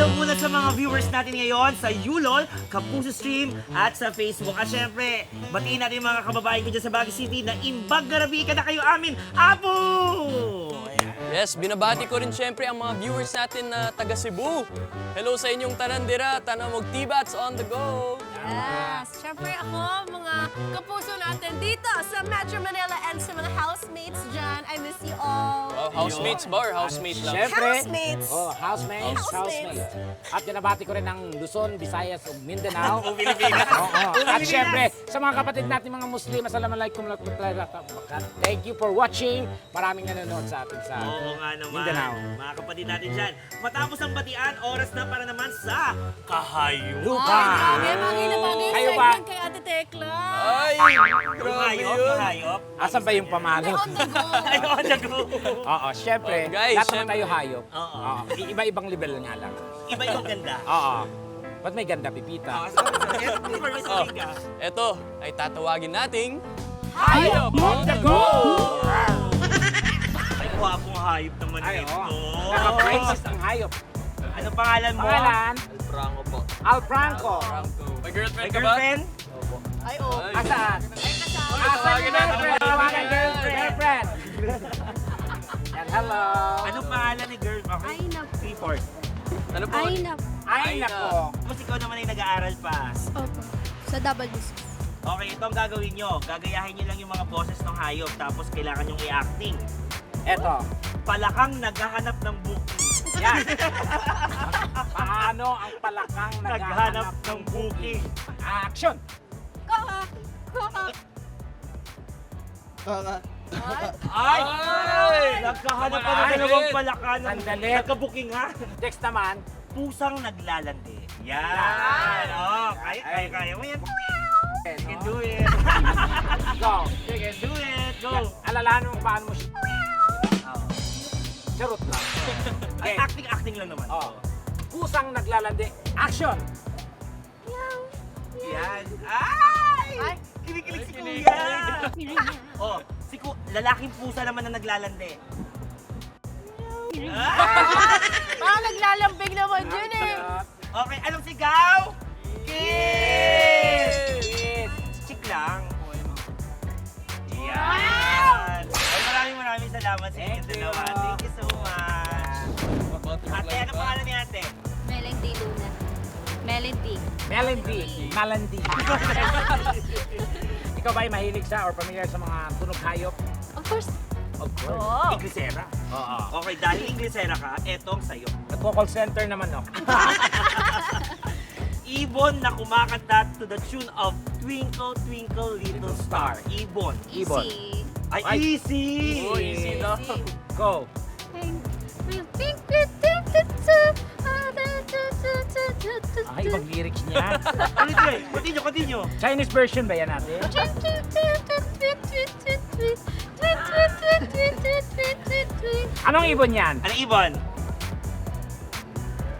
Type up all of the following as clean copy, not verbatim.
hello muna sa mga viewers natin ngayon sa Yulol, Kapuso Stream at sa Facebook. At syempre, batiin natin yung mga kababayan ko dyan sa Baguio City na imbag garabi ka na kayo amin, Apo! Ayan. Yes, binabati ko rin syempre ang mga viewers natin na taga Cebu. Hello sa inyong tanandira, tanamog Tibats on the go! Yes! Siyempre ako, mga kapuso natin dito sa Metro Manila and sa mga housemates dyan. I miss you all. Oh, housemates ba or housemate lang? Siyempre, Housemates! housemates. Housemates. At binabati ko rin ang Luzon, Visayas, o Mindanao. O Pilipinas. Oo. At Pilipinas. siyempre, sa mga kapatid natin mga Muslim, assalamualaikum warahmatullahi wabarakatuh. Thank you for watching. Maraming nanonood sa atin sa Oo nga naman. Mindanao. Mga kapatid natin dyan. Matapos ang batian, oras na para naman sa Kahayo. Lupa. Grabe, bagay na bagay Kayo yung ba? segment kay Ate Tekla. Ay, grabe Kahayop, yun. kahayop. Asan ba yung pamalo? On the go. Ay, on the go. Oo, siyempre, Oh, guys, lahat naman siyempre. tayo hayop. Oo. Iba-ibang level nga lang. Iba yung ganda. Oo. Ba't may ganda, Pipita? Oh, eto ay tatawagin nating Hayop on the go! Ay, wapong hayop naman Ay, ito. oo. Naka-braces ang hayop. Ano pangalan mo? Pangalan, Franco po. Al Franco. May girlfriend May ka ba? girlfriend? Ay, oh. Ay. Asaan? Asan tawagin yung natin. girlfriend? Tawagan girlfriend. Yan, hello. Ano pangalan ni girl? Okay. Ay, naku. Clifford. Ano po? Ay, naku. Ay, nako. Tapos ikaw naman ay nag-aaral pa. Opo. Sa WC. Okay, ito ang gagawin nyo. Gagayahin nyo lang yung mga boses ng hayop tapos kailangan nyong i-acting. Eto. Palakang naghahanap ng booking. Yan. Paano ang palakang Naghanap ng booking. Action! Kaka. Kaka. Ay! Ay! Nagkahanap pa ng Ay! dalawang palaka ng Sandali. nagka-booking ha. Next naman, Pusang naglalandi. Yan. Oh, kaya mo yan. You can do it. go. You can do it. Go. Alalahanin mo kung paano mo siya. Oh. Charot lang. Ay, Okay. acting lang naman. Oh. Pusang naglalandi. Action! Yan. Ay! Ay. Kinikilig si Ay, Kuya. Oh, lalaking pusa naman na naglalandi. Ah! Parang naglalambing naman dyan eh. Okay, anong sigaw? Kiss! Yes. Chick lang. Yan. Ay, maraming salamat sa inyo Thank you. dalawa. Thank you so much. Ate, ano pangalan ni ate? Melody Luna. Melody. Melody. Malandi. Ikaw ba ay mahilig sa or familiar sa mga tunog hayop? Of course. Of course. Oo. Inglesera. Oo. Okay, dahil Inglesera ka, etong sa'yo. Nagko-call center naman ako. Ibon na kumakanta to the tune of Twinkle Twinkle Little Star. Ibon. Ibon. Easy. Ay, Ay. easy! Oh, easy na. Go. Ay, ibang lyrics niya. Ulit ko eh. Continue. Chinese version ba yan natin? Anong ibon yan? Ano ibon?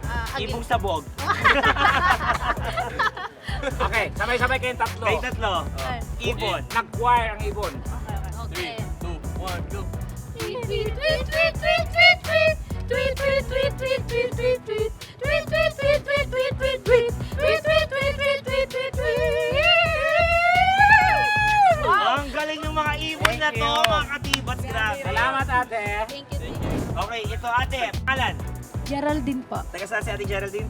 Ah, Ibong sabog. Okay, sabay-sabay kayong tatlo. Kayo tatlo. Ibon. Nag-choir ang ibon. Okay. 3, 2, 1, go! Ang galing ng mga ibon na Thank to, you. mga katibats. Grabe. Salamat, ate. Thank you. Okay, ito ate. Pangalan? Geraldine po. Taga saan si ate Geraldine?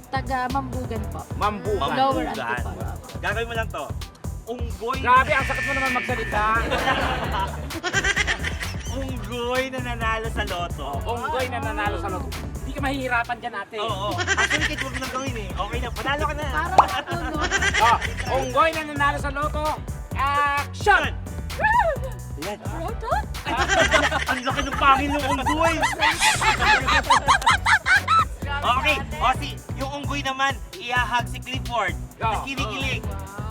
Taga Mambugan po. Mambukan. Lower Mambugan. Antipolo. Gagawin mo lang to. Unggoy. Grabe, ang sakit mo naman magsalita. Unggoy na nanalo sa loto. Unggoy na nanalo sa loto. Hindi ka mahihirapan dyan, ate. Oo. Actually, kahit huwag mo lang gawin eh. Okay na, panalo ka na. Oh, unggoy na nanalo sa loto. Action! Yan. Ang laki ng pangil ng unggoy. Okay, o yung unggoy naman, ihahag si Clifford. Go. Na kinikilig.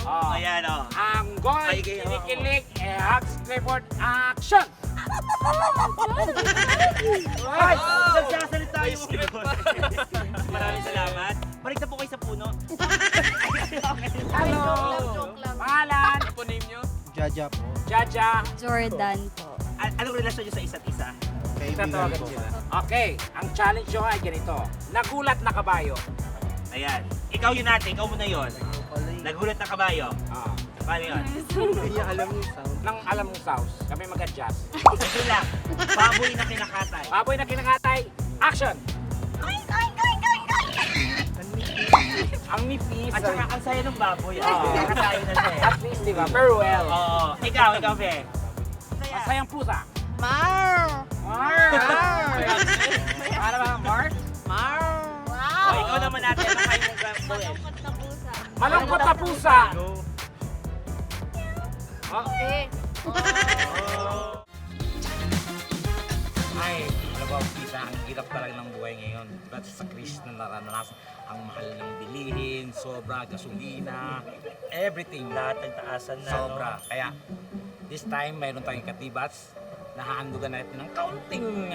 Oh. Ayan o. Anggoy, Ay, kayo. kinikilig, hugs, Clifford, action! Ay! Nagsasalita yung unggoy. Maraming salamat. Balik na po kayo sa puno. Hello! Joke lang. Pangalan? Ano po name nyo? Jaja po. Jaja. Jordan po. Anong relasyon nyo sa isa't isa? Kay Tatawagan sila. Okay, ang challenge nyo ay ganito. Nagulat na kabayo. Ayan. Ikaw yun natin. Ikaw muna yun. Nagulat na kabayo. Ah. Paano yun? Nang alam mong sauce, kami mag-adjust. Ito lang. Baboy na kinakatay. Baboy na kinakatay, action! Ang nipis. At saka ang saya ng baboy. Oo. Nakatayo na siya eh. At least, di ba? Very well. Oo. Ikaw, Fe. Masayang pusa. Mar! Mar! Para ba, Mar? O, ikaw naman natin. Ano kayo mong gawin? Malungkot na pusa. Malungkot na pusa. Go. Okay. Ay, ano ba, kita, ang hirap talaga ng buhay ngayon. But sa Chris na naranasan, ang mahal ng bilihin, sobra, gasolina, everything. Lahat nagtaasan na. Sobra. No? Kaya, this time, mayroon tayong katibats. Nahahandugan natin ng kaunting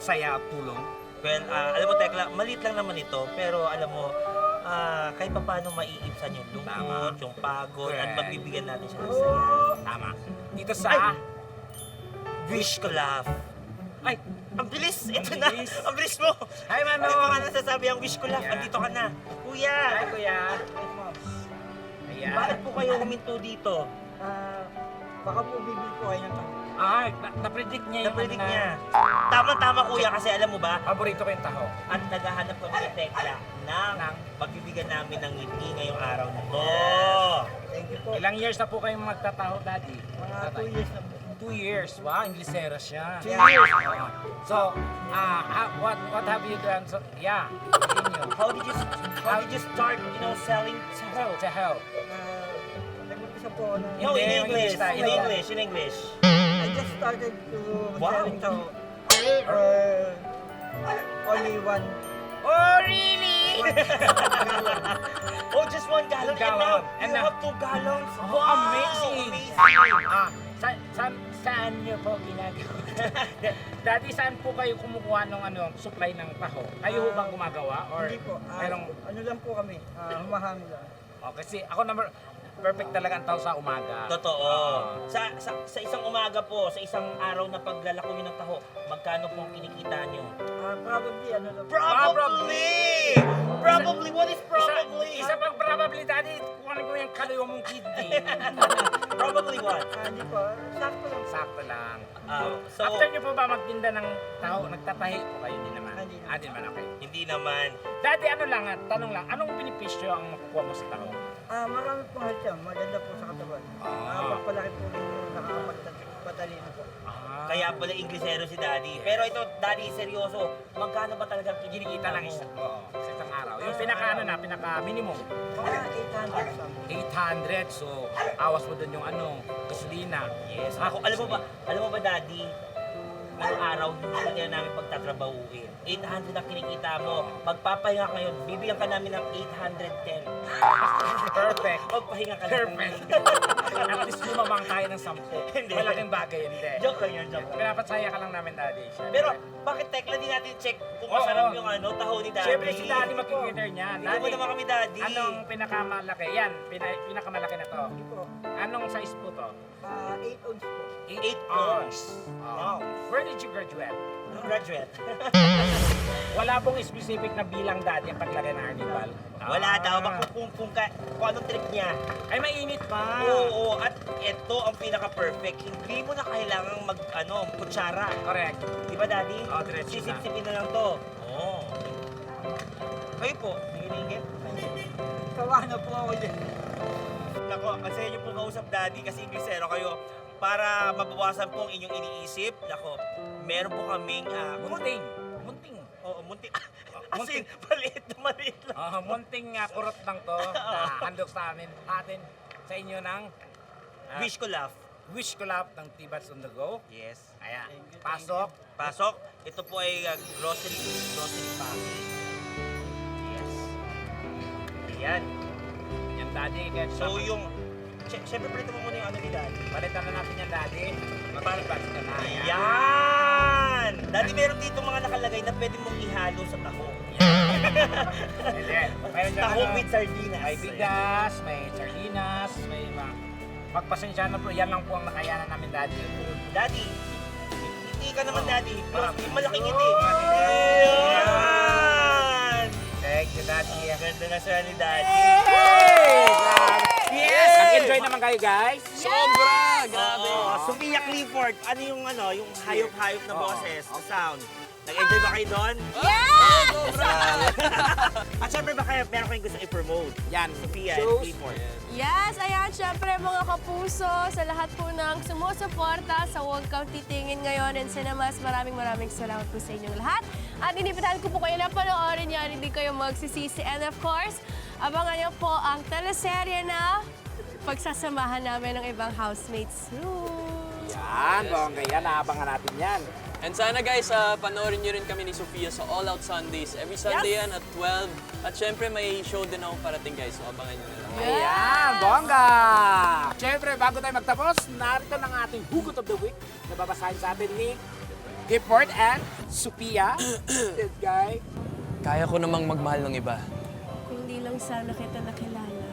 saya at tulong. Well, alam mo, Tekla, maliit lang naman ito. Pero alam mo, kahit pa paano maiibsan yung lungkot, yung pagod, at Correct. magbibigyan natin siya ng saya. Tama. Dito sa... Ay! Wish ko laugh. Ay, ang bilis! Ito na! bilis. Ang bilis mo! Hi, Mano! Ano pa nga nasasabi ang wish ko laugh? Yeah. Andito ka na. Kuya! Hi, Kuya! Ayan. Bakit po kayo huminto dito? Baka po bibili po kayo ng taho. Ay, na-predict niya yung Na-predict ano na- niya. Tama-tama kuya kasi alam mo ba? Paborito ko yung taho. At naghahanap kami ni Tekla ng Ng? pagbibigyan namin ng ngiti ngayong araw na to. Thank you po. Ilang years na po kayong magtataho, Daddy? Mga 2 years na po. 2 years. Wow, Inglesera siya. 2 years. So, what have you done? So, yeah, continue. How did you start, selling sahel? Taho. Nag-umpisa po ako na... No, in Hindi, English. English tayo. In English. I just started to Wow. selling taho. Only one. Oh, really? Oh, just 1 gallon. Gallon. And And now, you now- have 2 gallons. Oh, Wow! amazing. Saan niyo po ginagawa? Dati saan po kayo kumukuha ng supply ng taho? Kayo ho bang gumagawa? Or Hindi po. merong... Ano lang po kami. Humahangin lang. Oh, kasi ako perfect talaga ang taho sa umaga. Totoo. Sa isang umaga po, sa isang araw na paglalako nyo ng taho, magkano po ang kinikita nyo? Probably, ano lang. Probably! What is probably? Isa pang probably, Daddy, kuhanin ko yung kalayo mong kidney. Probably what? Hindi po. Sakto lang. Sakto lang. So, After niyo po ba magtinda ng taho, nagtatahi o kayo din naman? Hindi. Hindi naman, okay. hindi naman. Dati ano lang, tanong lang, anong benepisyo ang makukuha mo sa taho? Marami pong health yan. Maganda po sa katawan. Pagpalaki po yung nakakapagpatalino po. Kaya pala Inglesero si Daddy. Pero ito, Daddy, seryoso, magkano ba talaga ang Kinikita lang isa. Oo, sa isang araw. Yung pinaka minimum. Mga 800 something. 800. So, awas mo dun yung gasolina. Yes. Ako, alam mo ba, Daddy, ngayong araw, hindi na namin pagtatrabahuin. 800 ang kinikita mo. Magpapahinga ka ngayon, bibigyan ka namin ng 810. Perfect. Magpahinga ka na. Perfect. At least lumamang tayo ng 10. Hindi. Malaking bagay, hindi. Joke lang yun, joke lang. Pinapasaya ka lang namin, Daddy. Siyempre. Pero, bakit Tekla di natin check kung Oo. masarap yung taho ni Daddy? Siyempre si Daddy mag-winner niya. Hindi mo naman kami, Daddy. Anong pinakamalaki? Yan, pinakamalaki na to. Hindi po. Anong size po to? 8 ounce po. 8 ounce. Wow. Where did you graduate? Graduate. Wala pong specific na bilang, Daddy, ang paglagay ng arnibal. Wala daw. Baka kung anong trick niya. Ay, mainit pa. Oo, at ito ang pinaka-perfect. Hindi mo na kailangang kutsara. Correct. Di ba, Daddy? Oo, diretso na. Sisip-sipin na lang to. Oo. Kayo po, nangingit. Kawa na po ako dyan. Nako, kasi inyo po kausap, Daddy, kasi Inglesero kayo. Para mabawasan po ang inyong iniisip, nako, meron po kaming Munting. Oo, munting. Munting. Maliit na maliit lang. Munting kurot lang to na handog sa atin sa inyo ng Wish ko laugh. Wish ko Love ng Tibats on the Go. Yes. Ayan, pasok. Pasok. Ito po ay grocery package. Yes. Ayan. Yan, Daddy. So yung, siyempre palito mo muna yung ni Daddy. Palitan na natin yan, Daddy. Magpalibas ka na. Ayan! Daddy, meron dito mga nakalagay na pwede mong ihalo sa taho. Hindi. Mayroon dyan Taho with sardinas. may bigas, may sardinas, may mga... Pagpasensya na po, yan lang po ang nakayanan namin, Daddy. Daddy, hindi ka naman, Daddy. Malaking ngiti. Ayan! Thank you, Daddy. Ganda na siya ni Daddy. Yes! Nag-enjoy naman kayo, guys. Sobra! Grabe! Sophia Clifford, ano yung hayop-hayop na boses, na sound? Nag-enjoy ba kayo doon? Yeah! Sobra! At syempre ba kayo, meron kayong gusto i-promote? Yan. Sophia Shows. Clifford. Yes, ayan, syempre mga kapuso, sa lahat po ng sumusuporta sa Huwag Kang Titingin ngayon in cinemas, maraming salamat po sa inyong lahat. At inibitahan ko po kayo na panoorin yan, hindi kayo magsisisi. And of course, abangan niyo po ang teleserye na pagsasamahan namin ng ibang housemates soon. Yan, bongga yan. Naabangan natin yan. And sana guys, panoorin nyo rin kami ni Sofia sa All Out Sundays. Every Sunday yan at 12. At syempre may show din ako parating guys, so abangan nyo na lang. Ayan, bongga! Siyempre, bago tayo magtapos, narito ng ating Hugot of the Week na babasahin sa atin ni Gifford and Sophia. This guy. Kaya ko namang magmahal ng iba. Kung di lang sana kita nakilala.